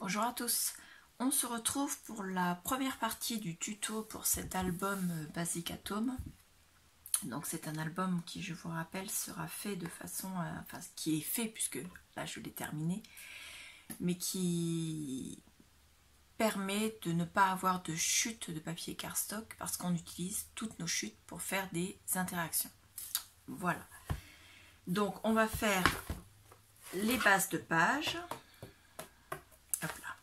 Bonjour à tous, on se retrouve pour la première partie du tuto pour cet album Basic Atom. Donc c'est un album qui, je vous rappelle, sera fait de façon, enfin qui est fait puisque là je l'ai terminé, mais qui permet de ne pas avoir de chute de papier cardstock parce qu'on utilise toutes nos chutes pour faire des interactions. Voilà, donc on va faire les bases de page. Hop là.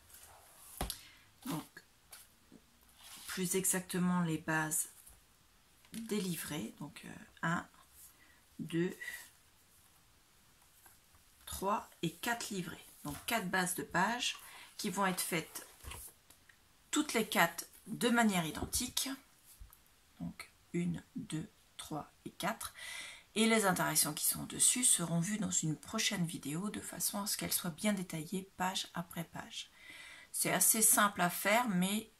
Donc, plus exactement les bases des livrets. Donc 1, 2, 3 et 4 livrets. Donc 4 bases de page qui vont être faites toutes les 4 de manière identique. Donc 1, 2, 3 et 4. Et les interactions qui sont dessus seront vues dans une prochaine vidéo de façon à ce qu'elles soient bien détaillées page après page. C'est assez simple à faire, mais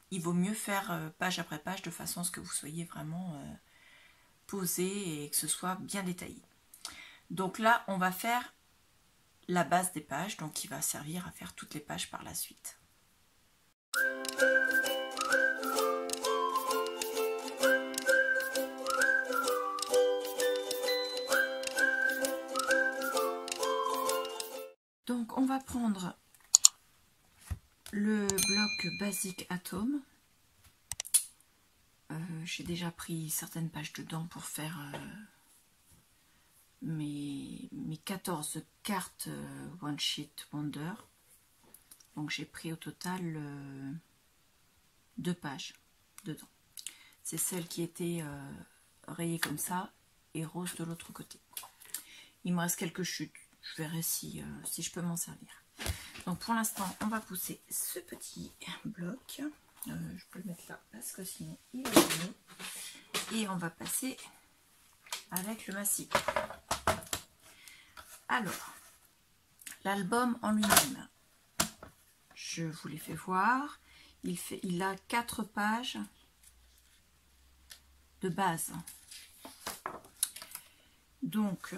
il vaut mieux faire page après page de façon à ce que vous soyez vraiment posé et que ce soit bien détaillé. Donc là, on va faire la base des pages, donc qui va servir à faire toutes les pages par la suite. Donc on va prendre le bloc Basic Atom. J'ai déjà pris certaines pages dedans pour faire mes 14 cartes One Sheet Wonder. Donc j'ai pris au total 2 pages dedans. C'est celle qui était rayée comme ça et rose de l'autre côté. Il me reste quelques chutes. Je verrai si je peux m'en servir. Donc pour l'instant, on va pousser ce petit bloc. Je peux le mettre là parce que sinon il est gêné. Et on va passer avec le massicot. Alors, l'album en lui-même, je vous l'ai fait voir. Il a 4 pages de base. Donc,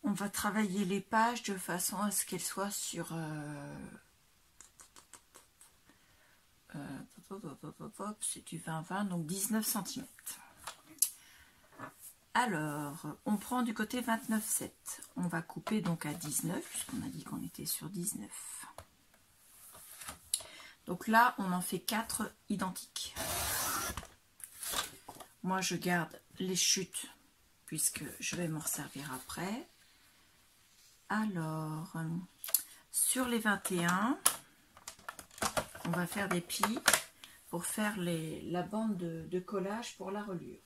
on va travailler les pages de façon à ce qu'elles soient sur c'est du 20-20, donc 19 cm. Alors, on prend du côté 29,7. On va couper donc à 19, puisqu'on a dit qu'on était sur 19. Donc là, on en fait 4 identiques. Moi, je garde les chutes, puisque je vais m'en servir après. Alors, sur les 21, on va faire des plis pour faire la bande de collage pour la reliure.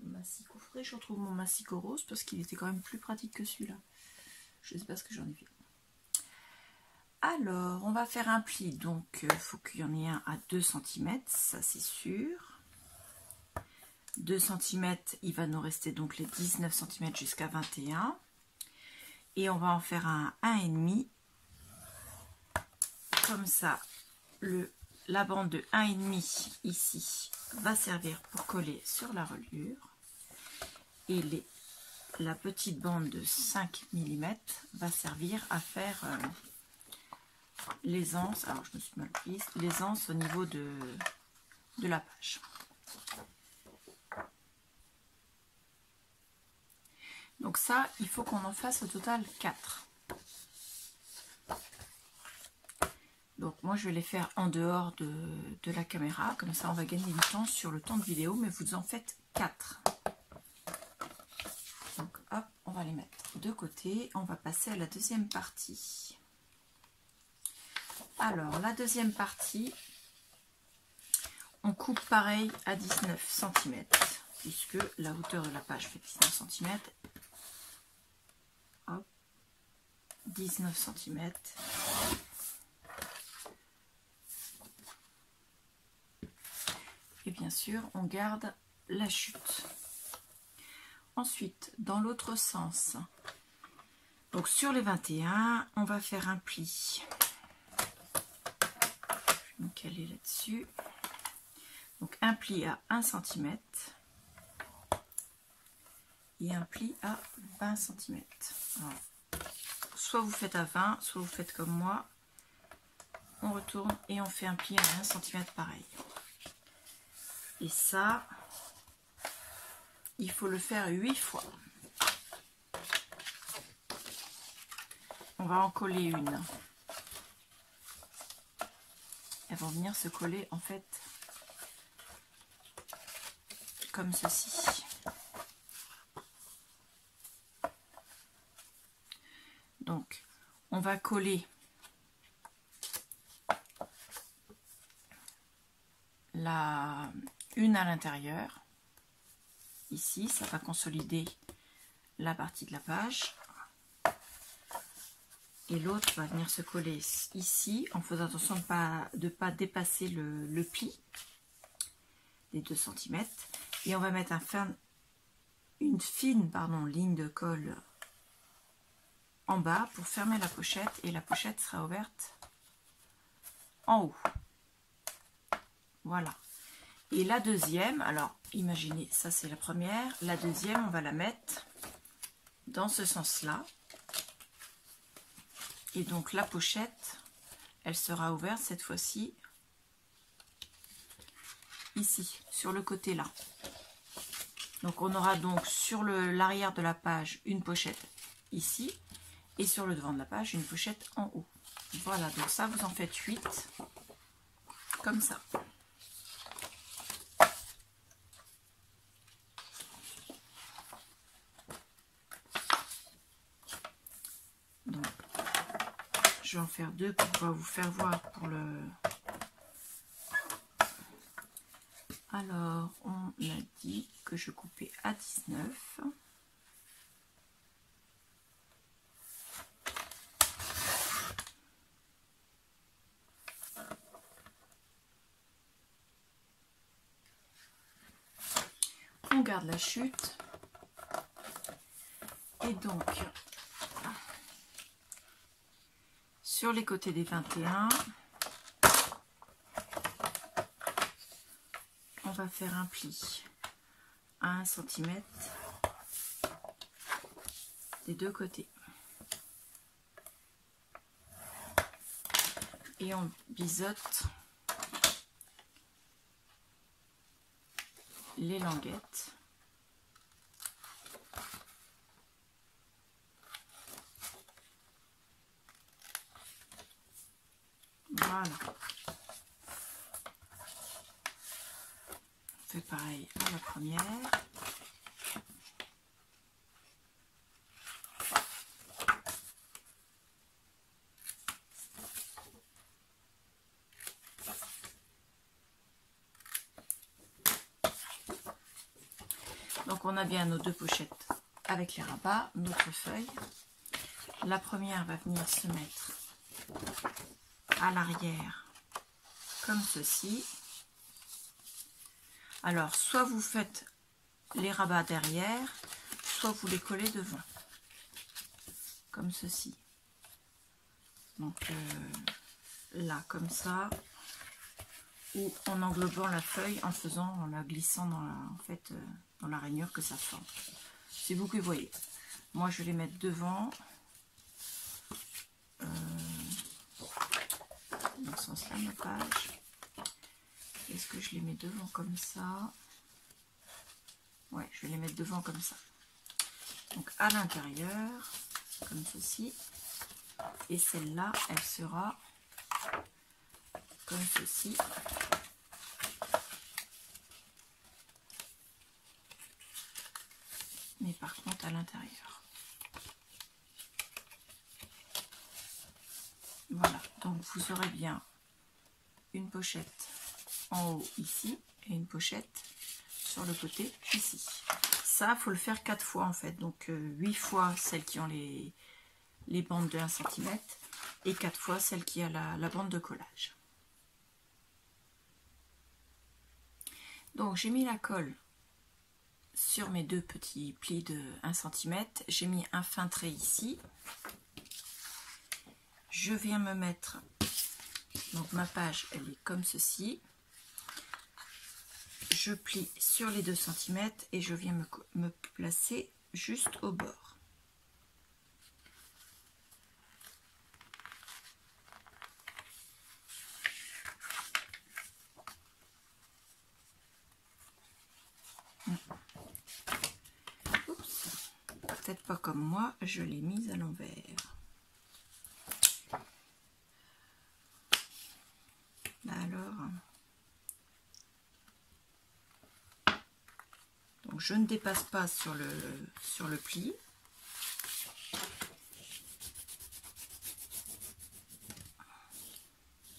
Massicot frais, je retrouve mon massicot rose parce qu'il était quand même plus pratique que celui-là. Je ne sais pas ce que j'en ai fait. Alors, on va faire un pli, donc il faut qu'il y en ait un à 2 cm, ça c'est sûr. 2 cm, il va nous rester donc les 19 cm jusqu'à 21. Et on va en faire un 1,5. Comme ça, la bande de 1,5 ici va servir pour coller sur la reliure. Et la petite bande de 5 mm va servir à faire les anses. Alors je me suis mal prise, les anses au niveau de la page. Donc ça, il faut qu'on en fasse au total 4. Donc moi je vais les faire en dehors de la caméra, comme ça on va gagner du temps sur le temps de vidéo, mais vous en faites 4. Donc hop, on va les mettre de côté, on va passer à la deuxième partie. Alors la deuxième partie, on coupe pareil à 19 cm, puisque la hauteur de la page fait 19 cm. Hop, 19 cm. Et bien sûr, on garde la chute. Ensuite, dans l'autre sens, donc sur les 21, on va faire un pli. Je vais me caler là-dessus. Donc un pli à 1 cm et un pli à 20 cm. Alors, soit vous faites à 20, soit vous faites comme moi. On retourne et on fait un pli à 1 cm pareil. Et ça, il faut le faire 8 fois. On va en coller une. Elles vont venir se coller en fait comme ceci. Donc, on va coller une à l'intérieur. Ici, ça va consolider la partie de la page. Et l'autre va venir se coller ici en faisant attention de ne pas dépasser le pli des 2 cm. Et on va mettre une fine ligne de colle en bas pour fermer la pochette, et la pochette sera ouverte en haut. Voilà. Et la deuxième, alors imaginez, ça c'est la première, la deuxième on va la mettre dans ce sens-là. Et donc la pochette, elle sera ouverte cette fois-ci ici, sur le côté là. Donc on aura donc sur l'arrière de la page une pochette ici, et sur le devant de la page une pochette en haut. Voilà, donc ça vous en faites 8 comme ça. Donc je vais en faire 2 pour pouvoir vous faire voir pour le... Alors, on a dit que je coupais à 19. On garde la chute. Et donc, sur les côtés des 21, on va faire un pli à 1 cm des 2 côtés. Et on biseaute les languettes. Voilà. On fait pareil à la première. Donc on a bien nos 2 pochettes avec les rabats, notre feuille. La première va venir se mettre à l'arrière comme ceci. Alors soit vous faites les rabats derrière, soit vous les collez devant comme ceci. Donc là comme ça, ou en englobant la feuille en la glissant dans la rainure que ça forme. C'est vous qui voyez. Moi je vais les mettre devant. Dans ce sens là ma page. Est-ce que je les mets devant comme ça? Ouais, je vais les mettre devant comme ça. Donc à l'intérieur, comme ceci. Et celle-là, elle sera comme ceci. Mais par contre à l'intérieur. Voilà, donc vous aurez bien une pochette en haut ici et une pochette sur le côté ici. Ça, faut le faire 4 fois en fait, donc 8 fois celles qui ont les bandes de 1 cm et 4 fois celle qui a la bande de collage. Donc j'ai mis la colle sur mes 2 petits plis de 1 cm, j'ai mis un fin trait ici. Je viens me mettre, donc ma page elle est comme ceci. Je plie sur les 2 cm et je viens me placer juste au bord. peut-être pas comme moi, je l'ai mise à l'envers. Alors, donc je ne dépasse pas sur le pli.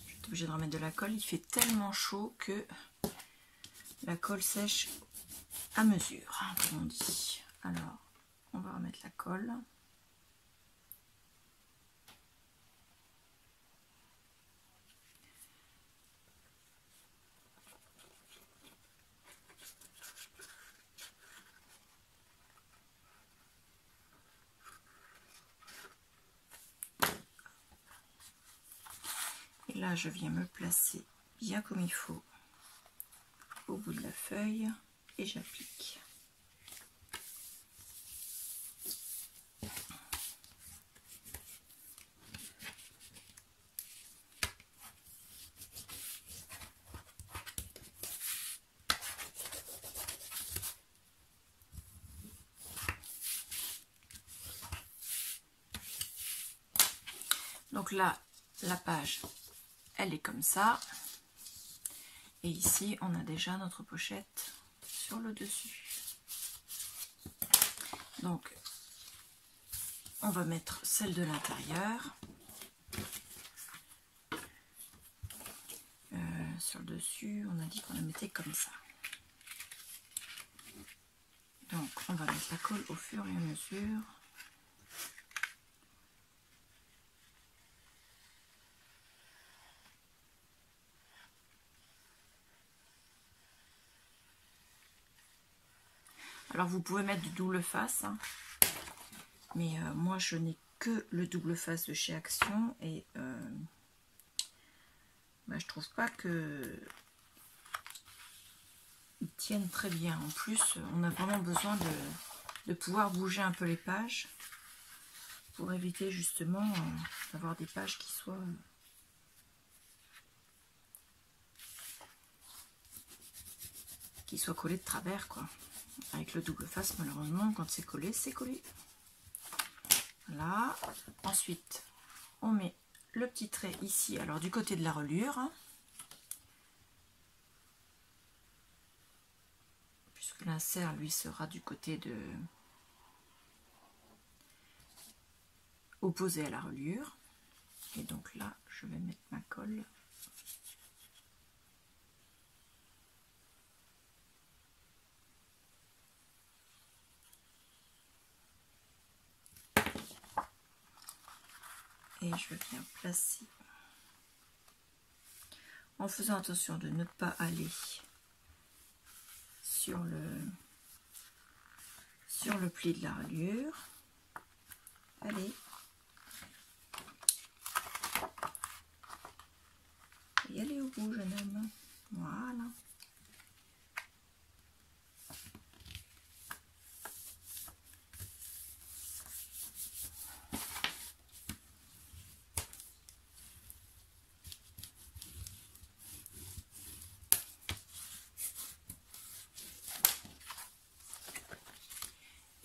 Je suis obligée de remettre de la colle. Il fait tellement chaud que la colle sèche à mesure, hein, comme on dit. Alors, on va remettre la colle. Et là, je viens me placer bien comme il faut au bout de la feuille et j'applique. Donc là, la page, elle est comme ça. Et ici, on a déjà notre pochette sur le dessus. Donc, on va mettre celle de l'intérieur sur le dessus. On a dit qu'on la mettait comme ça. Donc, on va mettre la colle au fur et à mesure. Alors vous pouvez mettre du double face, hein, mais moi je n'ai que le double face de chez Action et je trouve pas que ils tiennent très bien. En plus, on a vraiment besoin de pouvoir bouger un peu les pages pour éviter justement d'avoir des pages qui soient collées de travers, quoi. Avec le double face, malheureusement, quand c'est collé, c'est collé. Voilà. Ensuite, on met le petit trait ici, alors du côté de la reliure, hein, puisque l'insert, lui, sera du côté opposé à la reliure. Et donc là, je vais mettre ma colle. Et je viens placer, en faisant attention de ne pas aller sur le pli de la reliure. Allez. Et allez au bout, jeune homme. Voilà.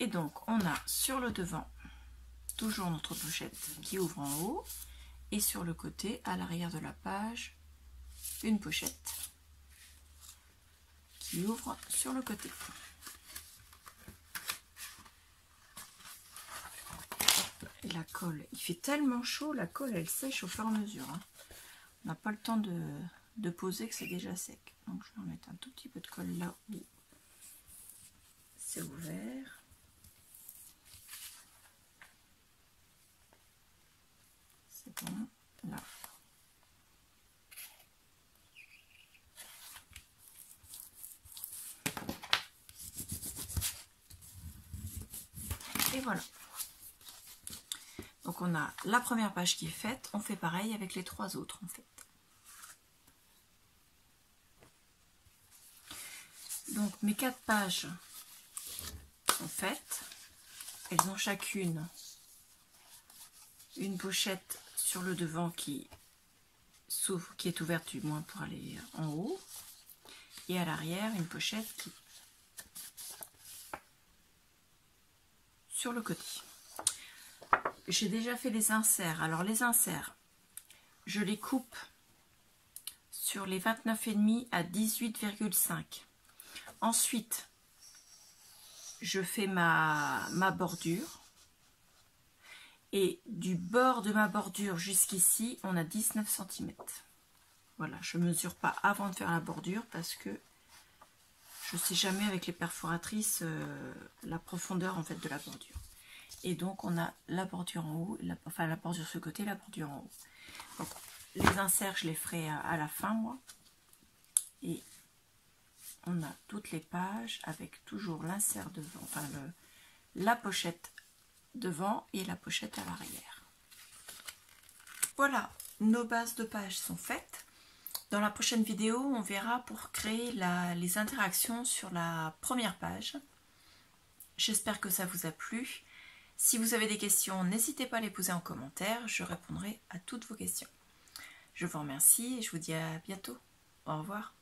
Et donc, on a sur le devant toujours notre pochette qui ouvre en haut et sur le côté, à l'arrière de la page, une pochette qui ouvre sur le côté. Et la colle, il fait tellement chaud, la colle elle sèche au fur et à mesure, hein. On n'a pas le temps de poser que c'est déjà sec. Donc je vais remettre un tout petit peu de colle là où c'est ouvert. C'est bon, là. Et voilà. Donc on a la première page qui est faite, on fait pareil avec les trois autres en fait. Donc mes 4 pages sont faites, elles ont chacune une pochette sur le devant qui s'ouvre, qui est ouverte du moins pour aller en haut, et à l'arrière une pochette qui sur le côté. J'ai déjà fait les inserts. Alors les inserts, je les coupe sur les 29,5 à 18,5. Ensuite, je fais ma bordure. Et du bord de ma bordure jusqu'ici, on a 19 cm. Voilà, je ne mesure pas avant de faire la bordure parce que je ne sais jamais avec les perforatrices la profondeur en fait de la bordure. Et donc on a la bordure en haut, enfin la bordure sur le côté, la bordure en haut. Donc, les inserts, je les ferai à la fin moi. Et on a toutes les pages avec toujours l'insert devant, enfin la pochette devant et la pochette à l'arrière. Voilà, nos bases de pages sont faites. Dans la prochaine vidéo, on verra pour créer les interactions sur la première page. J'espère que ça vous a plu. Si vous avez des questions, n'hésitez pas à les poser en commentaire. Je répondrai à toutes vos questions. Je vous remercie et je vous dis à bientôt. Au revoir.